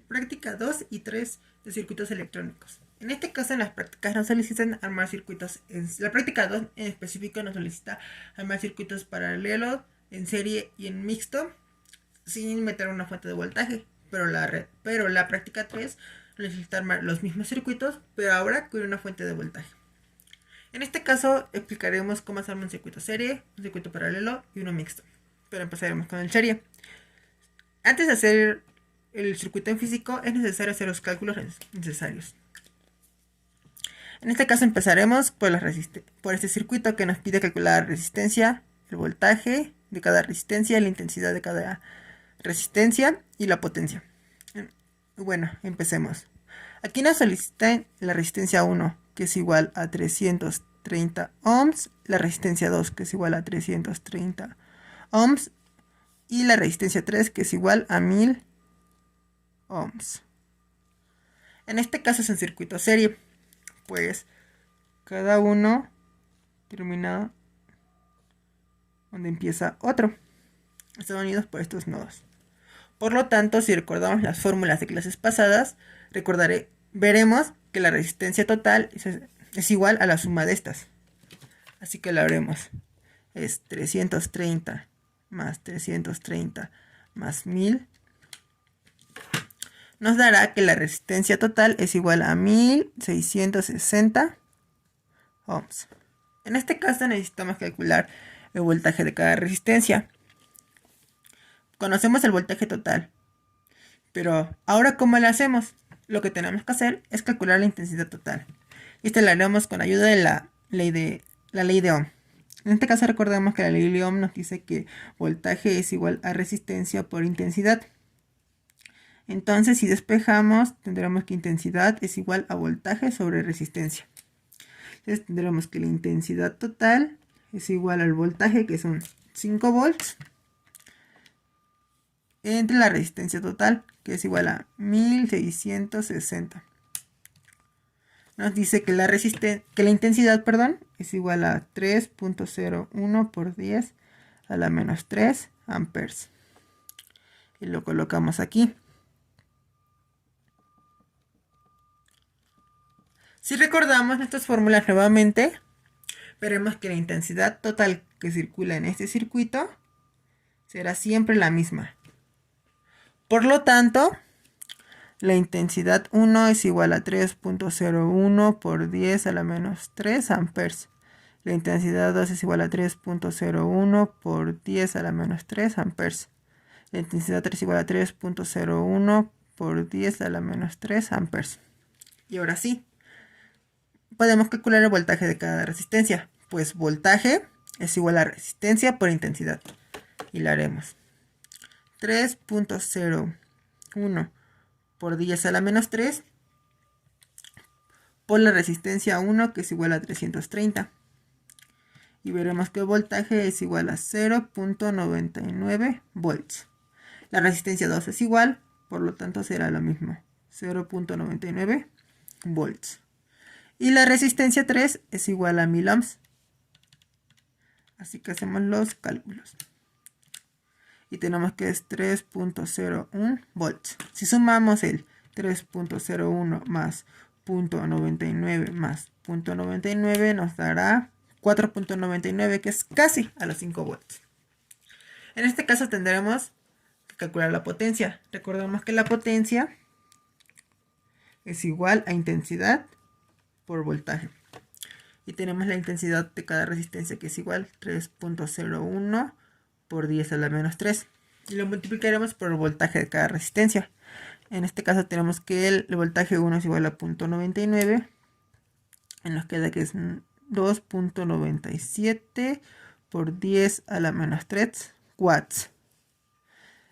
Práctica 2 y 3 de circuitos electrónicos. En este caso, en las prácticas nos solicitan armar circuitos. La práctica 2 en específico nos solicita armar circuitos paralelos, en serie y en mixto, sin meter una fuente de voltaje. Pero la práctica 3 necesita armar los mismos circuitos, pero ahora con una fuente de voltaje. En este caso explicaremos cómo se arma un circuito serie, un circuito paralelo y uno mixto. Pero empezaremos con el serie. Antes de hacer el circuito en físico es necesario hacer los cálculos necesarios. En este caso empezaremos por este circuito que nos pide calcular la resistencia, el voltaje de cada resistencia, la intensidad de cada resistencia y la potencia. Bueno, empecemos. Aquí nos solicitan la resistencia 1, que es igual a 330 ohms, la resistencia 2, que es igual a 330 ohms, y la resistencia 3, que es igual a 1000 ohms. En este caso es un circuito serie, pues cada uno termina donde empieza otro. Están unidos por estos nodos. Por lo tanto, si recordamos las fórmulas de clases pasadas, veremos que la resistencia total es igual a la suma de estas. Así que lo haremos. Es 330 más 330 más 1000. Nos dará que la resistencia total es igual a 1660 ohms. En este caso necesitamos calcular el voltaje de cada resistencia. Conocemos el voltaje total, pero ahora ¿cómo lo hacemos? Lo que tenemos que hacer es calcular la intensidad total. Y esto lo haremos con ayuda de la ley de Ohm. En este caso recordemos que la ley de Ohm nos dice que voltaje es igual a resistencia por intensidad. Entonces, si despejamos, tendremos que intensidad es igual a voltaje sobre resistencia. Entonces, tendremos que la intensidad total es igual al voltaje, que son 5 volts, entre la resistencia total, que es igual a 1660. Nos dice que la intensidad, es igual a 3.01 por 10 a la menos 3 amperes. Y lo colocamos aquí. Si recordamos nuestras fórmulas nuevamente, veremos que la intensidad total que circula en este circuito será siempre la misma. Por lo tanto, la intensidad 1 es igual a 3.01 por 10 a la menos 3 amperes. La intensidad 2 es igual a 3.01 por 10 a la menos 3 amperes. La intensidad 3 es igual a 3.01 por 10 a la menos 3 amperes. Y ahora sí, podemos calcular el voltaje de cada resistencia. Pues voltaje es igual a resistencia por intensidad. Y lo haremos. 3.01 por 10 a la menos 3 por la resistencia 1, que es igual a 330. Y veremos que el voltaje es igual a 0.99 volts. La resistencia 2 es igual, por lo tanto será lo mismo, 0.99 volts. Y la resistencia 3 es igual a 1000 ohms. Así que hacemos los cálculos. Y tenemos que es 3.01 volts. Si sumamos el 3.01 más 0.99 más 0.99 nos dará 4.99, que es casi a los 5 volts. En este caso tendremos que calcular la potencia. Recordemos que la potencia es igual a intensidad por voltaje. Y tenemos la intensidad de cada resistencia, que es igual a 3.01 por 10 a la menos 3. Y lo multiplicaremos por el voltaje de cada resistencia. En este caso tenemos que el voltaje 1 es igual a 0.99. Y nos queda que es 2.97 por 10 a la menos 3 watts.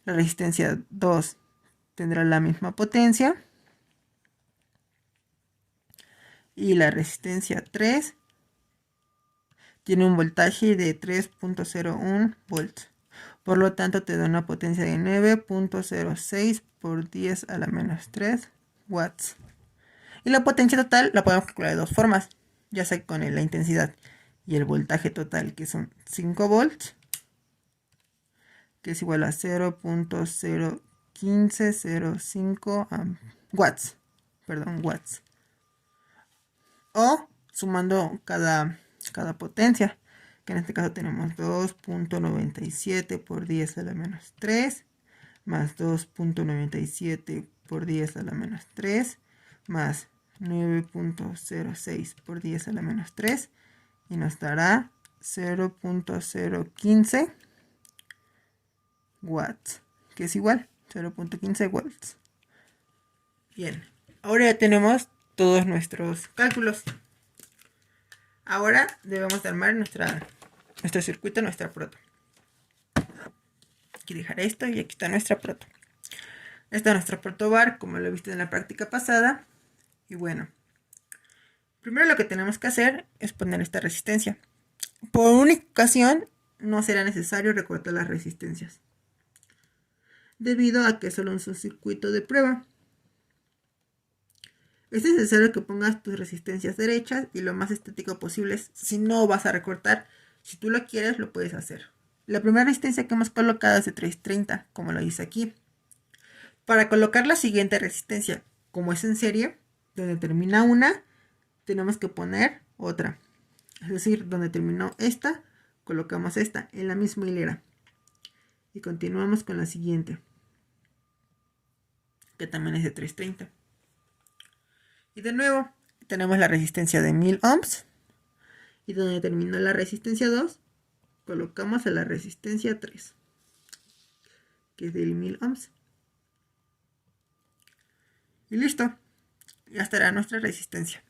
La resistencia 2 tendrá la misma potencia. Y la resistencia 3 tiene un voltaje de 3.01 volts. Por lo tanto, te da una potencia de 9.06 por 10 a la menos 3 watts. Y la potencia total la podemos calcular de dos formas, ya sea con la intensidad y el voltaje total, que son 5 volts, que es igual a 0.03 0.1505 watts. Perdón, watts. O sumando cada potencia, que en este caso tenemos 2.97 por 10 a la menos 3, más 2.97 por 10 a la menos 3, más 9.06 por 10 a la menos 3, y nos dará 0.015 watts, que es igual 0.15 watts. Bien, ahora ya tenemos todos nuestros cálculos. Ahora debemos de armar nuestro circuito, nuestra proto. Aquí dejaré esto y aquí está nuestra proto. Esta es nuestra protobar, como lo viste en la práctica pasada. Y bueno, primero lo que tenemos que hacer es poner esta resistencia. Por única ocasión no será necesario recortar las resistencias, debido a que solo es un circuito de prueba. Es necesario que pongas tus resistencias derechas y lo más estético posible. Si no vas a recortar, si tú lo quieres, lo puedes hacer. La primera resistencia que hemos colocado es de 330, como lo dice aquí. Para colocar la siguiente resistencia, como es en serie, donde termina una, tenemos que poner otra. Es decir, donde terminó esta, colocamos esta en la misma hilera. Y continuamos con la siguiente, que también es de 330. Y de nuevo, tenemos la resistencia de 1000 ohms. Y donde terminó la resistencia 2, colocamos a la resistencia 3, que es del 1000 ohms. Y listo, ya estará nuestra resistencia.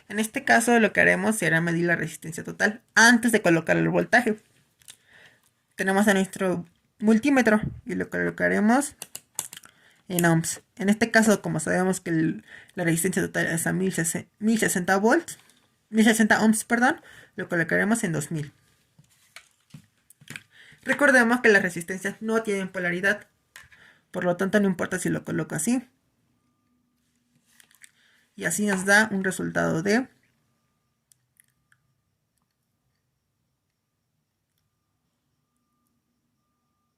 En este caso lo que haremos será medir la resistencia total antes de colocar el voltaje. Tenemos a nuestro multímetro y lo colocaremos en ohms. En este caso, como sabemos que la resistencia total es a 1060 volts, 1060 ohms, perdón, lo colocaremos en 2000. Recordemos que las resistencias no tienen polaridad, por lo tanto no importa si lo coloco así. Y así nos da un resultado de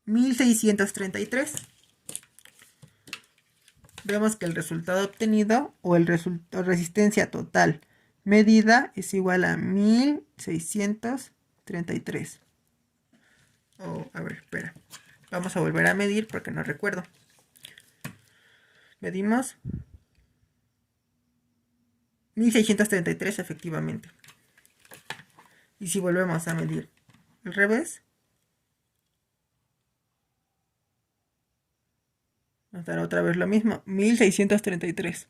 1633. Vemos que el resultado obtenido o el resistencia total medida es igual a 1633. A ver, espera. Vamos a volver a medir porque no recuerdo. Medimos 1633 efectivamente. Y si volvemos a medir al revés, nos dará otra vez lo mismo, 1633.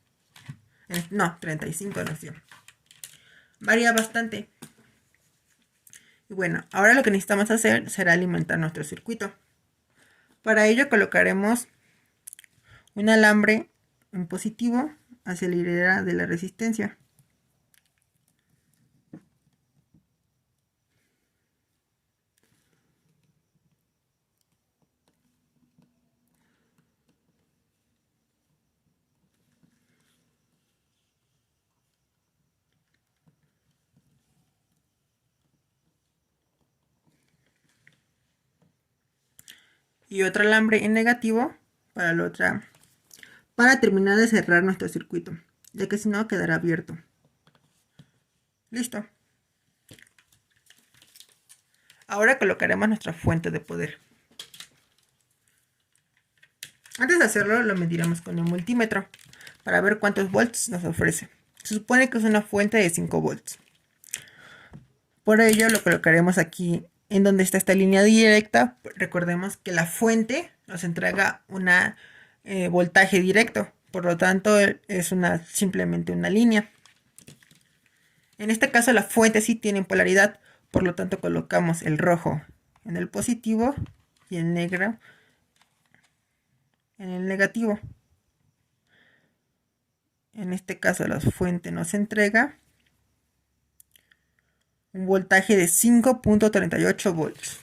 No, 35 nos dio. Varía bastante. Y bueno, ahora lo que necesitamos hacer será alimentar nuestro circuito. Para ello colocaremos un alambre en positivo hacia la hilera de la resistencia. Y otro alambre en negativo para la otra, para terminar de cerrar nuestro circuito, ya que si no quedará abierto. Listo. Ahora colocaremos nuestra fuente de poder. Antes de hacerlo lo mediremos con el multímetro para ver cuántos volts nos ofrece. Se supone que es una fuente de 5 volts. Por ello lo colocaremos aquí en donde está esta línea directa. Recordemos que la fuente nos entrega un voltaje directo, por lo tanto es simplemente una línea. En este caso la fuente sí tiene polaridad, por lo tanto colocamos el rojo en el positivo y el negro en el negativo. En este caso la fuente nos entrega un voltaje de 5.38 volts.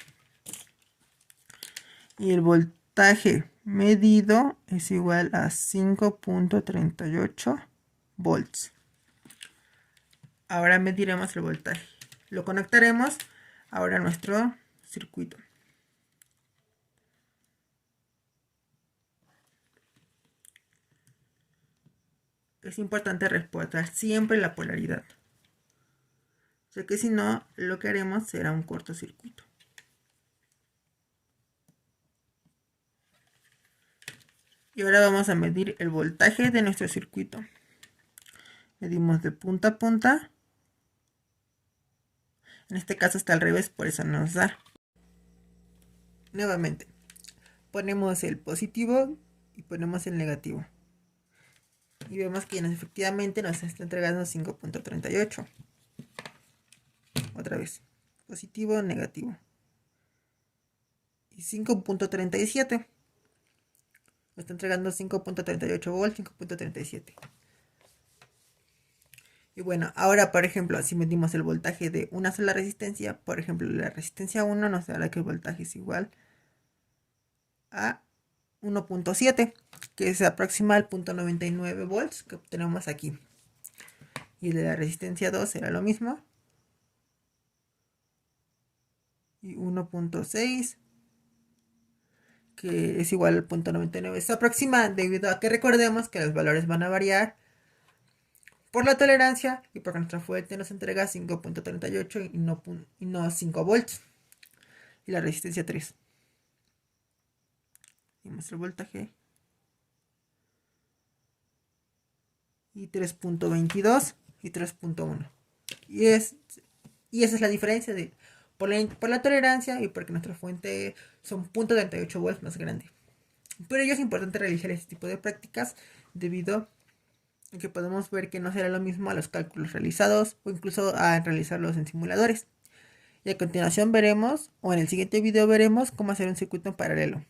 Y el voltaje medido es igual a 5.38 volts. Ahora mediremos el voltaje. Lo conectaremos ahora a nuestro circuito. es importante reportar siempre la polaridad, ya que si no, lo que haremos será un cortocircuito. Y ahora vamos a medir el voltaje de nuestro circuito. Medimos de punta a punta. En este caso está al revés, por eso nos da. Nuevamente, ponemos el positivo y ponemos el negativo. Y vemos que efectivamente nos está entregando 5.38. Otra vez, positivo, negativo. Y 5.37. Me está entregando 5.38 volts, 5.37. Y bueno, ahora por ejemplo, si medimos el voltaje de una sola resistencia, por ejemplo, la resistencia 1 nos dará que el voltaje es igual a 1.7, que se aproxima al 0.99 volts que obtenemos aquí. Y de la resistencia 2 será lo mismo. Y 1.6, que es igual al 0.99. Se aproxima debido a que recordemos que los valores van a variar por la tolerancia y porque nuestra fuente nos entrega 5.38 y no 5 volts. Y la resistencia 3. Y nuestro voltaje. Y 3.22 y 3.1. Y esa es la diferencia por la tolerancia y porque nuestra fuente son 0.38 volts más grande. Por ello es importante realizar este tipo de prácticas debido a que podemos ver que no será lo mismo a los cálculos realizados o incluso a realizarlos en simuladores. Y a continuación veremos, o en el siguiente video veremos cómo hacer un circuito en paralelo.